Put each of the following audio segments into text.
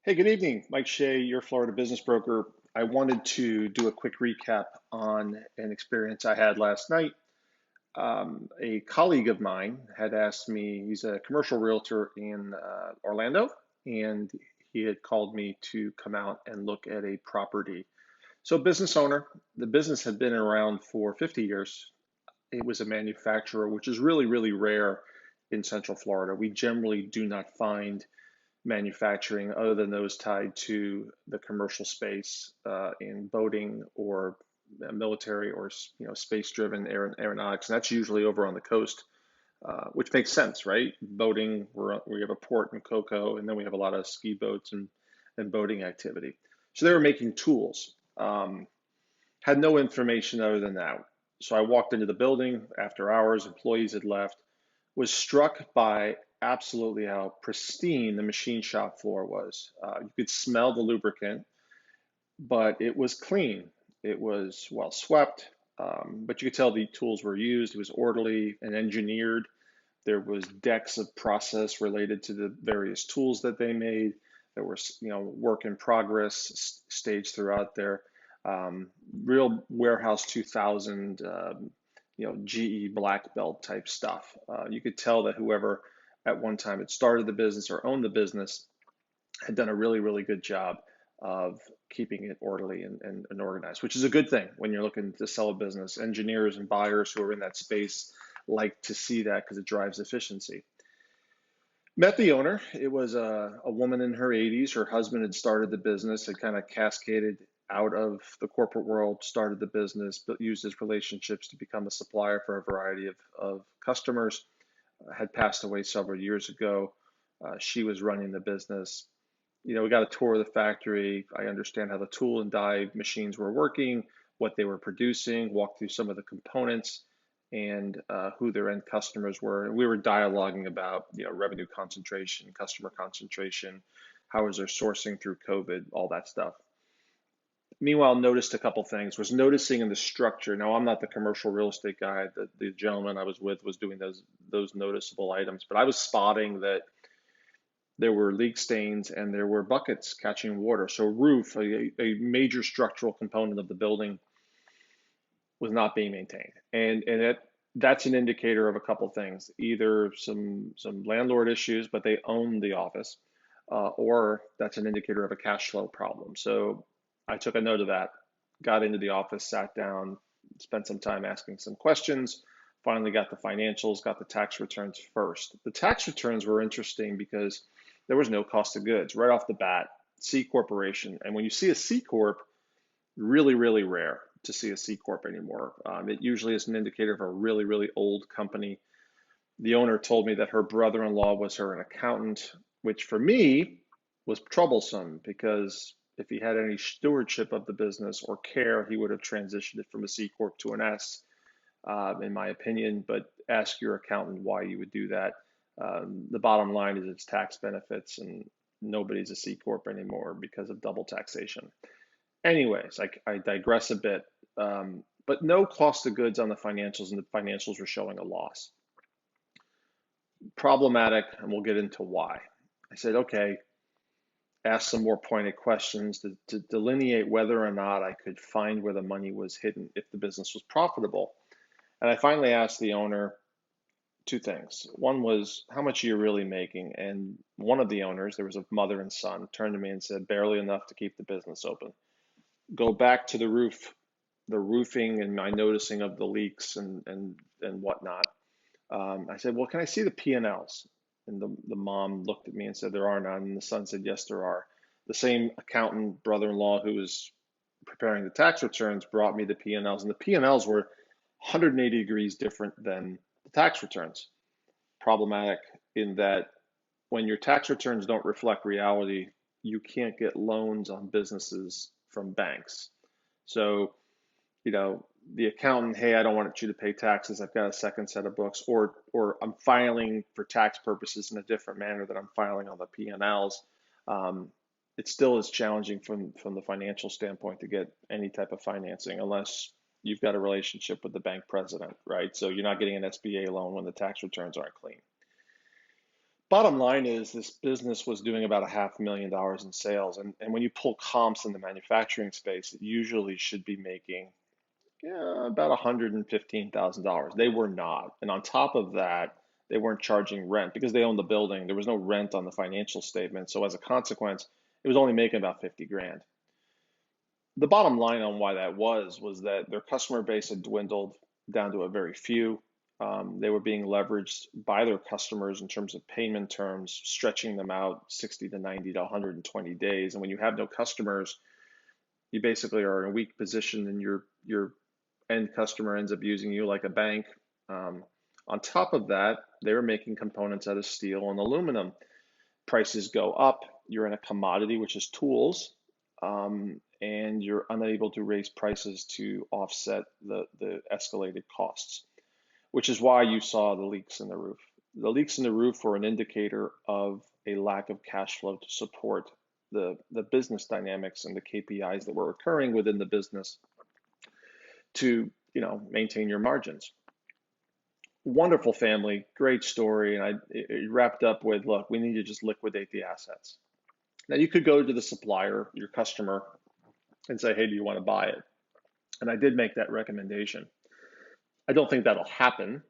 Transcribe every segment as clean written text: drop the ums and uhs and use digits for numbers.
Hey, good evening. Mike Shea, your Florida business broker. I wanted to do a quick recap on an experience I had last night. A colleague of mine had asked me, he's a commercial realtor in Orlando, and he had called me to come out and look at a property. So, business owner, the business had been around for 50 years. It was a manufacturer, which is really, really rare in Central Florida. We generally do not find manufacturing other than those tied to the commercial space in boating or military or space-driven aeronautics, and that's usually over on the coast, which makes sense, right? Boating, we have a port in Cocoa, and then we have a lot of ski boats and boating activity. So they were making tools. Had no information other than that. So I walked into the building after hours, employees had left, was struck by absolutely how pristine the machine shop floor was. You could smell the lubricant, but it was clean. It was well swept, but you could tell the tools were used. It was orderly and engineered. There was decks of process related to the various tools that they made. There was, work in progress staged throughout there. Real Warehouse 2000, GE black belt type stuff. You could tell that whoever at one time had started the business or owned the business had done a really, really good job of keeping it orderly and organized, which is a good thing when you're looking to sell a business. Engineers and buyers who are in that space like to see that because it drives efficiency. Met the owner. It was a woman in her 80s. Her husband had started the business, had kind of cascaded out of the corporate world, started the business, but used his relationships to become a supplier for a variety of customers. Had passed away several years ago. She was running the business. We got a tour of the factory. I understand how the tool and die machines were working, what they were producing, walked through some of the components and who their end customers were. And we were dialoguing about, revenue concentration, customer concentration, how is their sourcing through COVID, all that stuff. Meanwhile, noticed a couple things. Was noticing in the structure. Now, I'm not the commercial real estate guy. The gentleman I was with was doing those noticeable items, but I was spotting that there were leak stains and there were buckets catching water. So roof, a major structural component of the building, was not being maintained, and that's an indicator of a couple things: either some landlord issues, but they own the office, or that's an indicator of a cash flow problem. So I took a note of that, got into the office, sat down, spent some time asking some questions. Finally, got the financials, got the tax returns first. The tax returns were interesting because there was no cost of goods right off the bat. C corporation, and when you see a C corp, really, really rare to see a C corp anymore. It usually is an indicator of a really, really old company. The owner told me that her brother-in-law was an accountant, which for me was troublesome because if he had any stewardship of the business or care, he would have transitioned it from a C corp to an S, in my opinion. But ask your accountant why you would do that. The bottom line is it's tax benefits, and nobody's a C corp anymore because of double taxation. Anyways, I digress a bit, but no cost of goods on the financials, and the financials were showing a loss. Problematic, and we'll get into why. I said, okay, ask some more pointed questions to delineate whether or not I could find where the money was hidden if the business was profitable. And I finally asked the owner two things. One was, how much are you really making? And one of the owners, there was a mother and son, turned to me and said, barely enough to keep the business open. Go back to the roof, the roofing, and my noticing of the leaks and whatnot. I said, well, can I see the P&Ls? And the mom looked at me and said, there are none. And the son said, yes, there are. The same accountant brother-in-law who was preparing the tax returns brought me the P&Ls, and the P&Ls were 180 degrees different than the tax returns. Problematic in that when your tax returns don't reflect reality, you can't get loans on businesses from banks. So, the accountant, hey, I don't want you to pay taxes. I've got a second set of books, or I'm filing for tax purposes in a different manner that I'm filing on the P&Ls. It still is challenging from the financial standpoint to get any type of financing unless you've got a relationship with the bank president, right? So you're not getting an SBA loan when the tax returns aren't clean. Bottom line is this business was doing about $500,000 in sales. And when you pull comps in the manufacturing space, it usually should be making about $115,000. They were not. And on top of that, they weren't charging rent because they owned the building. There was no rent on the financial statement. So as a consequence, it was only making about 50 grand. The bottom line on why that was that their customer base had dwindled down to a very few. They were being leveraged by their customers in terms of payment terms, stretching them out 60 to 90 to 120 days. And when you have no customers, you basically are in a weak position, and your end customer ends up using you like a bank. Um, on top of that, they were making components out of steel and aluminum. Prices go up, you're in a commodity, which is tools, and you're unable to raise prices to offset the escalated costs, which is why you saw the leaks in the roof. The leaks in the roof were an indicator of a lack of cash flow to support the business dynamics and the KPIs that were occurring within the business to maintain your margins. Wonderful family, great story, and it wrapped up with, look, we need to just liquidate the assets. Now you could go to the supplier, your customer, and say, hey, do you want to buy it? And I did make that recommendation. I don't think that'll happen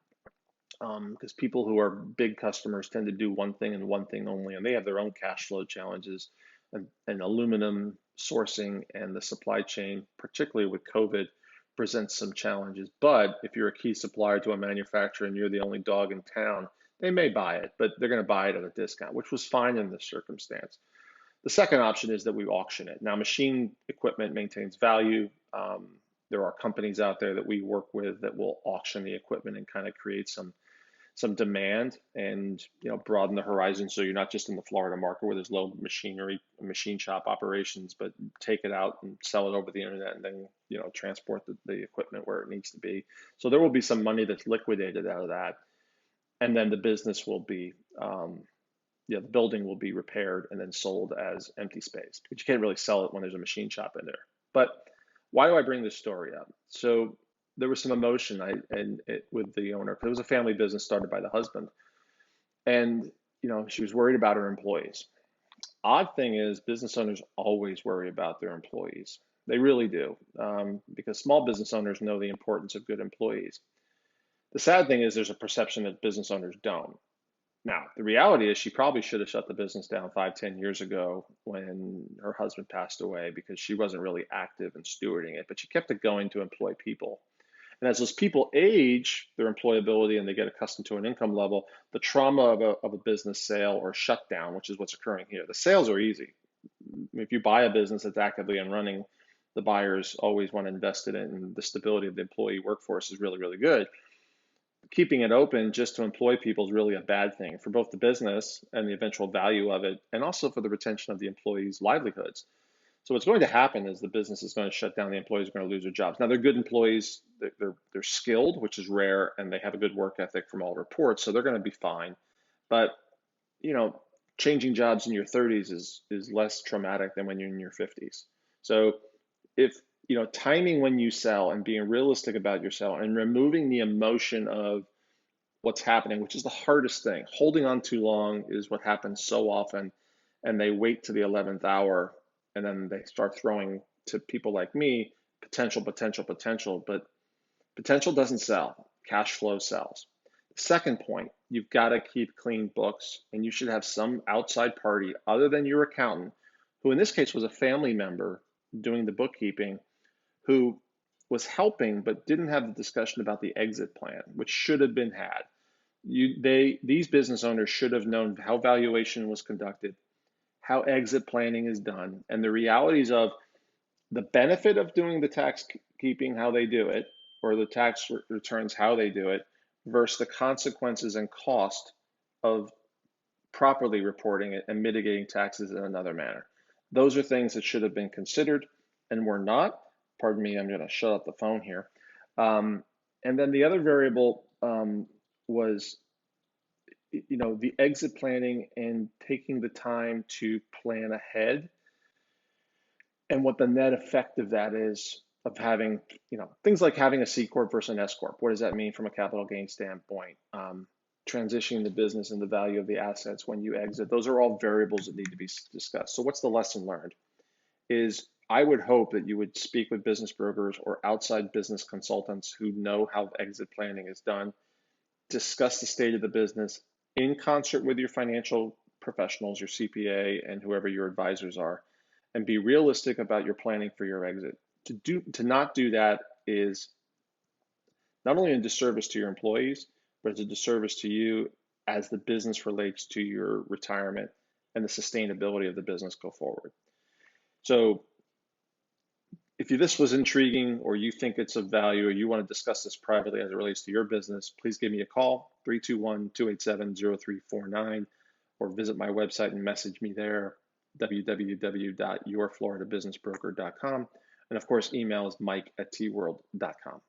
because people who are big customers tend to do one thing and one thing only, and they have their own cash flow challenges and aluminum sourcing and the supply chain, particularly with COVID, presents some challenges. But if you're a key supplier to a manufacturer and you're the only dog in town, they may buy it, but they're going to buy it at a discount, which was fine in this circumstance. The second option is that we auction it. Now, machine equipment maintains value. There are companies out there that we work with that will auction the equipment and kind of create some demand and broaden the horizon, so you're not just in the Florida market where there's low machinery, machine shop operations, but take it out and sell it over the internet and then transport the equipment where it needs to be. So there will be some money that's liquidated out of that, and then the business will be the building will be repaired and then sold as empty space, but you can't really sell it when there's a machine shop in there. But why do I bring this story up? So there was some emotion with the owner, because it was a family business started by the husband, and she was worried about her employees. Odd thing is, business owners always worry about their employees. They really do, because small business owners know the importance of good employees. The sad thing is there's a perception that business owners don't. Now, the reality is she probably should have shut the business down 5, 10 years ago when her husband passed away, because she wasn't really active in stewarding it, but she kept it going to employ people. And as those people age, their employability, and they get accustomed to an income level, the trauma of a business sale or shutdown, which is what's occurring here. The sales are easy. If you buy a business that's actively and running, the buyers always want to invest in it, and the stability of the employee workforce is really, really good. Keeping it open just to employ people is really a bad thing for both the business and the eventual value of it, and also for the retention of the employees' livelihoods. So what's going to happen is the business is going to shut down, the employees are going to lose their jobs. Now, they're good employees, they're skilled, which is rare, and they have a good work ethic from all reports, so they're going to be fine. But changing jobs in your 30s is less traumatic than when you're in your 50s. So if timing when you sell and being realistic about your sell and removing the emotion of what's happening, which is the hardest thing. Holding on too long is what happens so often, and they wait to the 11th hour, and then they start throwing to people like me potential, potential, potential, but potential doesn't sell. Cash flow sells. Second point, you've got to keep clean books, and you should have some outside party other than your accountant, who in this case was a family member doing the bookkeeping, who was helping but didn't have the discussion about the exit plan, which should have been had. These business owners should have known how valuation was conducted, how exit planning is done, and the realities of the benefit of doing the tax keeping how they do it, or the tax returns how they do it, versus the consequences and cost of properly reporting it and mitigating taxes in another manner. Those are things that should have been considered and were not. Pardon me, I'm going to shut up the phone here. And then the other variable was, the exit planning and taking the time to plan ahead, and what the net effect of that is of having, things like having a C corp versus an S corp. What does that mean from a capital gain standpoint? transitioning the business and the value of the assets when you exit. Those are all variables that need to be discussed. So what's the lesson learned? Is I would hope that you would speak with business brokers or outside business consultants who know how exit planning is done, discuss the state of the business in concert with your financial professionals, your CPA, and whoever your advisors are, and be realistic about your planning for your exit. To not do that is not only a disservice to your employees, but it's a disservice to you as the business relates to your retirement and the sustainability of the business go forward. So if this was intriguing or you think it's of value or you want to discuss this privately as it relates to your business, please give me a call, 321-287-0349, or visit my website and message me there, www.yourfloridabusinessbroker.com. And of course, email is mike@tworld.com.